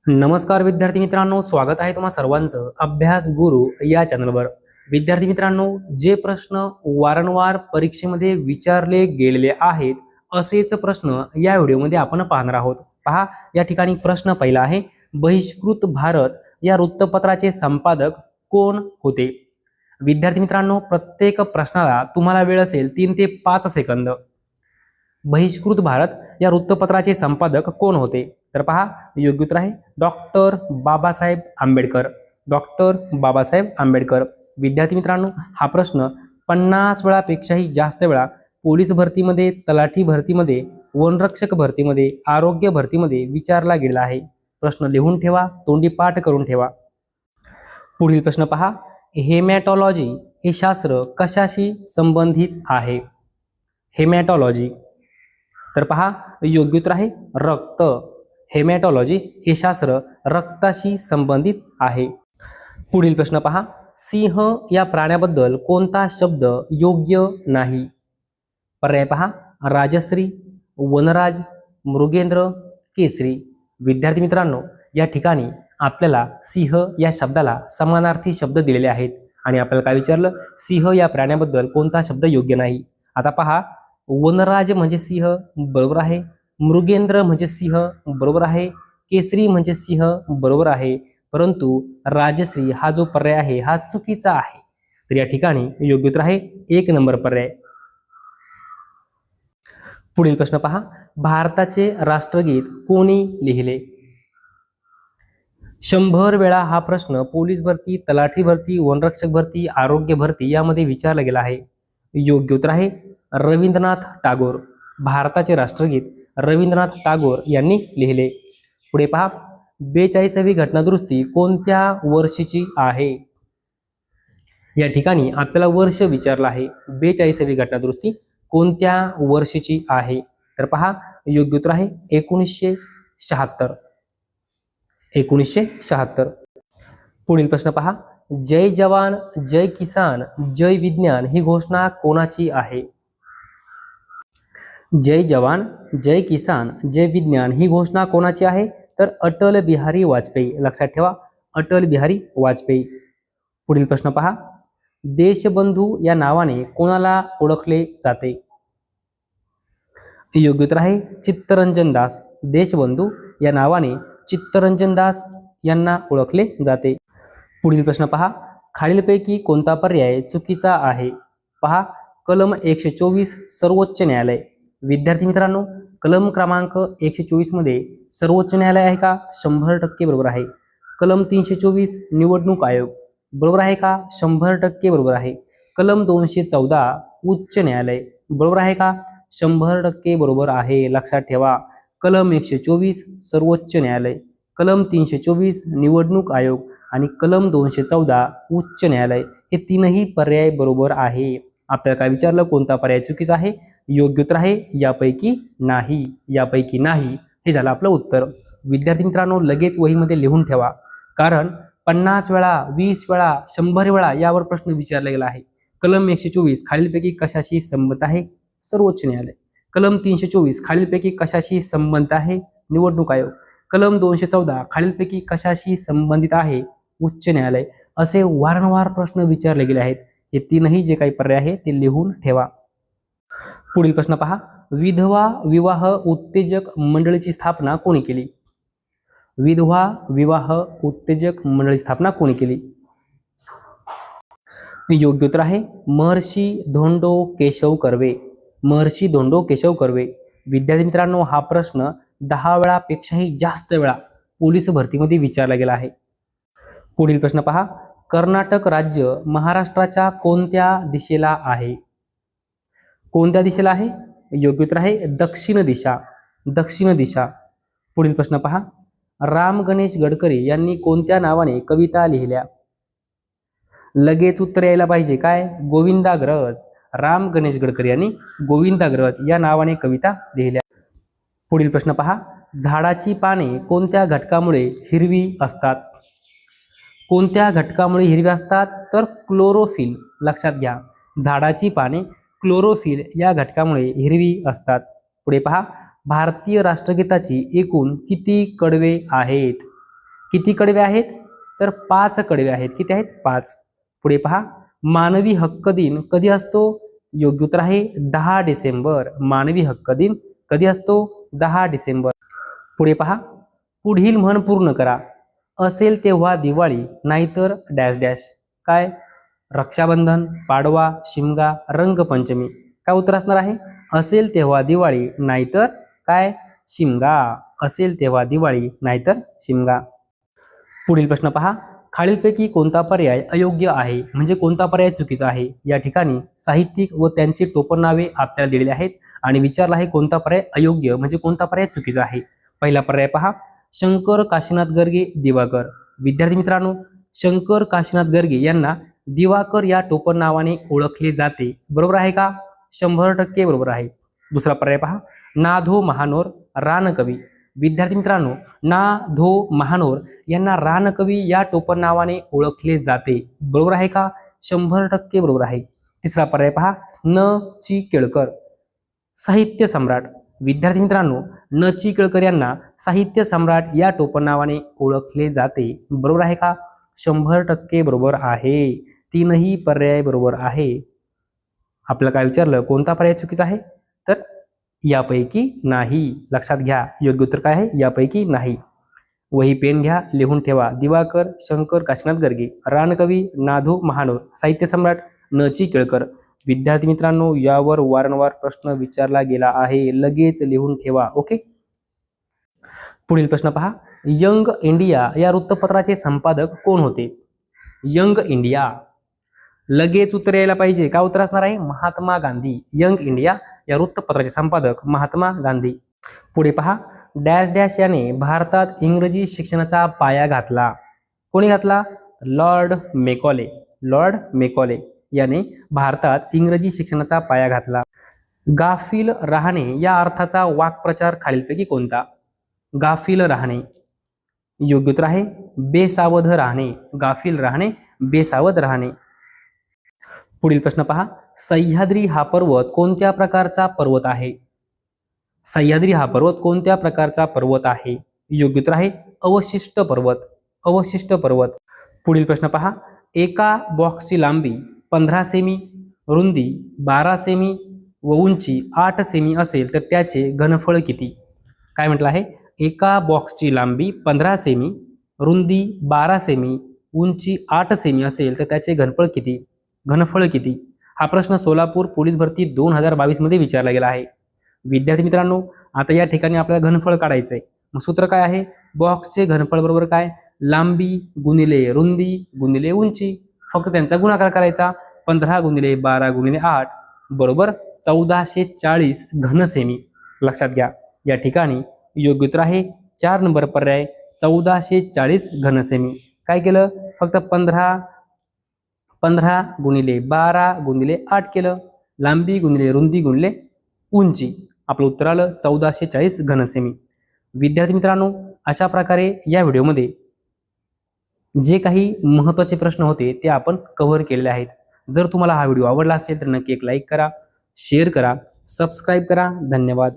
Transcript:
नमस्कार विद्यार्थी मित्रांनो, स्वागत आहे तुम्हा सर्वांचं अभ्यास गुरु या चॅनलवर। विद्यार्थी मित्रांनो, जे प्रश्न वारंवार परीक्षेमध्ये विचारले गेलेले आहेत असेच प्रश्न या व्हिडिओमध्ये आपण पाहणार आहोत। पहा, या ठिकाणी प्रश्न पहिला आहे, बहिष्कृत भारत या वृत्तपत्राचे संपादक कोण होते? विद्यार्थी मित्रांनो, प्रत्येक प्रश्नाला तुम्हाला वेळ असेल 3 ते 5 सेकंद। बहिष्कृत भारत या वृत्तपत्राचे संपादक कोण होते? तर पहा, योग्य उत्तर आहे डॉक्टर बाबासाहेब आंबेडकर। डॉक्टर बाबासाहेब आंबेडकर। विद्यार्थी मित्रांनो, हा प्रश्न 50 वेळापेक्षाही जास्त वेळा पोलीस भरतीमध्ये, तलाठी भरतीमध्ये, वनरक्षक भरतीमध्ये, आरोग्य भरतीमध्ये विचारला गेला आहे। प्रश्न लिहून ठेवा, तोंडी पाठ करून ठेवा। पुढील प्रश्न पहा, हेमॅटॉलॉजी हे शास्त्र कशाशी संबंधित आहे? हेमॅटॉलॉजी, तर पहा, योग्य उत्तर आहे रक्त। हेमॅटॉलॉजी हे शास्त्र रक्ताशी संबंधित आहे। पुढील प्रश्न पहा, सिंह या प्राण्याबद्दल कोणता शब्द योग्य नाही? पर्याय पहा, राजश्री, वनराज, मृगेंद्र, केसरी। विद्यार्थी मित्रांनो, या ठिकाणी आपल्याला सिंह या शब्दाला समानार्थी शब्द दिलेले आहेत आणि आपल्याला काय विचारलं, सिंह या प्राण्याबद्दल कोणता शब्द योग्य नाही? आता पहा, वनराज म्हणजे सिंह, बरोबर आहे। मृगेंद्र म्हणजे सिंह, बरोबर आहे। केसरी म्हणजे सिंह, बरोबर आहे। परंतु राजश्री हा जो पर्याय आहे हा चुकीचा आहे। तर या ठिकाणी योग्य उत्तर आहे 1 नंबर पर्याय। पुढील प्रश्न पहा, भारताचे राष्ट्रगीत कोणी लिहिले? 100 वेळा हा प्रश्न पोलीस भरती, तलाठी भरती, वनरक्षक भरती, आरोग्य भरती यामध्ये विचारला गेला आहे। योग्य उत्तर आहे रवींद्रनाथ टागोर। भारताचे राष्ट्रगीत रवींद्रनाथ टागोर यांनी लिहिले। पुढे पहा, 42वी घटनादुरुस्ती कोणत्या वर्षीची आहे? या ठिकाणी आपल्याला वर्ष विचारलं आहे। 42वी घटनादुरुस्ती कोणत्या वर्षीची आहे? तर पहा, योग्य उत्तर आहे 1976। 1976। पुढील प्रश्न पहा, जय जवान जय किसान जय विज्ञान ही घोषणा कोणाची आहे? जय जवान जय किसान जय विज्ञान ही घोषणा कोणाची आहे? तर अटल बिहारी वाजपेयी। लक्षात ठेवा, अटल बिहारी वाजपेयी। पुढील प्रश्न पहा, देशबंधू या नावाने कोणाला ओळखले जाते? योग्य उत्तर आहे चित्तरंजन दास। देशबंधू या नावाने चित्तरंजन दास यांना ओळखले जाते। पुढील प्रश्न पहा, खालीलपैकी कोणता पर्याय चुकीचा आहे? पहा, कलम 124 सर्वोच्च न्यायालय। विद्यार्थी मित्रांनो, कलम क्रमांक 124 मध्ये सर्वोच्च न्यायालय आहे का? 100% बरोबर आहे। कलम 324 निवडणूक आयोग, बरोबर आहे का? 100% बरोबर आहे। कलम 214 उच्च न्यायालय, बरोबर आहे का? 100% बरोबर आहे। लक्षात ठेवा, कलम 124 सर्वोच्च न्यायालय, कलम 324 निवडणूक आयोग आणि कलम 214 उच्च न्यायालय हे तीनही पर्याय बरोबर आहे। आपल्याला काय विचारलं, कोणता पर्याय चुकीचा आहे? योग्य उत्तर आहे यापैकी नाही। यापैकी नाही हे झालं आपलं उत्तर। विद्यार्थी मित्रांनो, लगेच वहीमध्ये लिहून ठेवा, कारण 50 वेळा, 20 वेळा, 100 वेळा यावर प्रश्न विचारला गेला आहे। कलम 124 खालीलपैकी कशाशी संबंधित आहे? सर्वोच्च न्यायालय। कलम 324 खालीलपैकी कशाशी संबंधित आहे? निवडणूक आयोग। कलम 214 खालीलपैकी कशाशी संबंधित आहे? उच्च न्यायालय। असे वारंवार प्रश्न विचारले गेले आहेत। हे तीनही जे काही पर्याय आहे ते लिहून ठेवा। पुढील प्रश्न पहा, विधवा विवाह उत्तेजक मंडळीची स्थापना कोणी केली? विधवा विवाह उत्तेजक मंडळीची स्थापना कोणी केली? योग्य उत्तर आहे महर्षी धोंडो केशव कर्वे। महर्षी धोंडो केशव कर्वे। विद्यार्थी मित्रांनो, हा प्रश्न 10 वेळापेक्षाही जास्त वेळा पोलीस भरतीमध्ये विचारला गेला आहे। पुढील प्रश्न पहा, कर्नाटक राज्य महाराष्ट्राच्या कोणत्या दिशेला आहे? कोणत्या दिशेला आहे? योग्य उत्तर आहे दक्षिण दिशा। दक्षिण दिशा। पुढील प्रश्न पहा, राम गणेश गडकरी यांनी कोणत्या नावाने कविता लिहिल्या? लगेच उत्तर यायला पाहिजे, काय? गोविंदाग्रज। राम गणेश गडकरी यांनी गोविंदाग्रज या नावाने कविता लिहिल्या। पुढील प्रश्न पहा, झाडाची पाने कोणत्या घटकामुळे हिरवी असतात? कोणत्या घटकामुळे हिरवी असतात? तर क्लोरोफिल। लक्षात घ्या, झाडाची पाने क्लोरोफिल या घटकामुळे हिरवी असतात। पुढे पहा, भारतीय राष्ट्रगीताची एकूण किती कडवे आहेत? किती कडवे आहेत? तर 5 कडवे आहेत. किती आहेत? 5. पुढे पहा, मानवी हक्क दिन कधी असतो? योग्य उत्तर आहे 10 डिसेंबर. मानवी हक्क दिन कधी असतो? 10 डिसेंबर. पुढे पहा, पुढील म्हण पूर्ण करा. असेल तेव्हा दिवाळी, नाहीतर डॅश डॅश. काय? रक्षाबंधन, पाडवा, शिमगा, रंगपंचमी. काय उत्तर असणार आहे? असेल तेव्हा दिवाळी, नाहीतर काय? शिमगा. असेल तेव्हा दिवाळी, नाहीतर शिमगा. पुढील प्रश्न पहा, खालीलपैकी कोणता पर्याय अयोग्य आहे? म्हणजे कोणता पर्याय चुकीचा आहे? या ठिकाणी साहित्यिक व त्यांची टोपणनावे आपल्याला दिलेली आहेत आणि विचारला आहे कोणता पर्याय अयोग्य म्हणजे कोणता पर्याय चुकीचा आहे. पहिला पर्याय पहा, शंकर काशीनाथ गर्गे दिवाकर. विद्यार्थी मित्रांनो, शंकर काशीनाथ गर्गे यांना दिवाकर या टोपण नावाने ओळखले जाते. बरोबर आहे का? 100% बरोबर आहे. दुसरा पर्याय पहा, ना धो महानोर रानकवी. विद्यार्थी मित्रांनो, ना धो महानोर यांना रानकवी या टोपण नावाने ओळखले जाते. बरोबर आहे का? 100% बरोबर आहे. तिसरा पर्याय पहा, न ची केळकर साहित्य सम्राट. विद्यार्थी मित्रांनो, न ची केळकर यांना साहित्य सम्राट या टोपण नावाने ओळखले जाते. बरोबर आहे का? 100% बरोबर आहे. तीनही पर्याय बरोबर आहे. आपल्याला काय विचारलं, कोणता पर्याय चुकीचा आहे? तर यापैकी नाही. लक्षात घ्या, योग्य उत्तर काय आहे? यापैकी नाही. वही पेन घ्या, लिहून ठेवा. दिवाकर, शंकर काशीनाथ गर्गे, रानकवी, नाधो महानोर, साहित्य सम्राट, न ची केळकर. विद्यार्थी मित्रांनो, यावर वारंवार प्रश्न विचारला गेला आहे. लगेच लिहून ठेवा. ओके. पुढील प्रश्न पहा, यंग इंडिया या वृत्तपत्राचे संपादक कोण होते? Young India. लगेच उत्तर यायला पाहिजे. काय उत्तर असणार आहे? महात्मा गांधी. यंग इंडिया या वृत्तपत्राचे संपादक महात्मा गांधी. पुढे पहा, डॅश डॅश याने भारतात इंग्रजी शिक्षणाचा पाया घातला. कोणी घातला? Lord Macaulay. लॉर्ड मेकॉले याने भारतात इंग्रजी शिक्षणाचा पाया घातला. गाफील राहणे या अर्थाचा वाक्प्रचार खालीलपैकी कोणता? गाफील राहणे. योग्य उत्तर आहे बेसावध राहणे. गाफील राहणे, बेसावध राहणे. पुढील प्रश्न पहा, सह्याद्री हा पर्वत कोणत्या प्रकारचा पर्वत आहे? सह्याद्री हा पर्वत कोणत्या प्रकारचा पर्वत आहे? योग्य उत्तर आहे अवशिष्ट पर्वत. अवशिष्ट पर्वत. पुढील प्रश्न पहा, एका बॉक्सची लांबी 15 सेमी, रुंदी 12 सेमी व उंची 8 सेमी असेल तर त्याचे घनफळ किती? काय म्हटलं आहे? एका बॉक्सची लांबी 15 सेमी, रुंदी 12 सेमी, उंची 8 सेमी असेल तर त्याचे घनफळ किती? घनफळ किती? हा प्रश्न सोलापूर पोलीस भरती 2022 मध्ये विचारला गेला आहे. विद्यार्थी मित्रांनो, आता या ठिकाणी आपल्याला घनफळ काढायचंय. मग सूत्र काय आहे? बॉक्सचे घनफळ बरोबर काय? लांबी गुणिले रुंदी गुणिले उंची. फक्त त्यांचा गुणाकार करायचा. 15 गुणिले 12 गुणिले 8 बरोबर 1440 घन सेमी. लक्षात घ्या, या ठिकाणी योग्य उत्तर आहे 4 नंबर पर्याय 1440 घन सेमी. काय केलं? फक्त 15 गुणिले 12 गुणिले 8 केलं. लांबी गुणिले रुंदी गुणिले उंची. आपलं उत्तर आलं 1440 घन सेमी. विद्यार्थी मित्रांनो, अशा प्रकारे या व्हिडिओमध्ये जे काही महत्त्वाचे प्रश्न होते ते आपण कव्हर केलेले आहेत. जर तुम्हाला हा व्हिडिओ आवडला असेल तर नक्की एक लाईक करा, शेअर करा, सबस्क्राईब करा. धन्यवाद.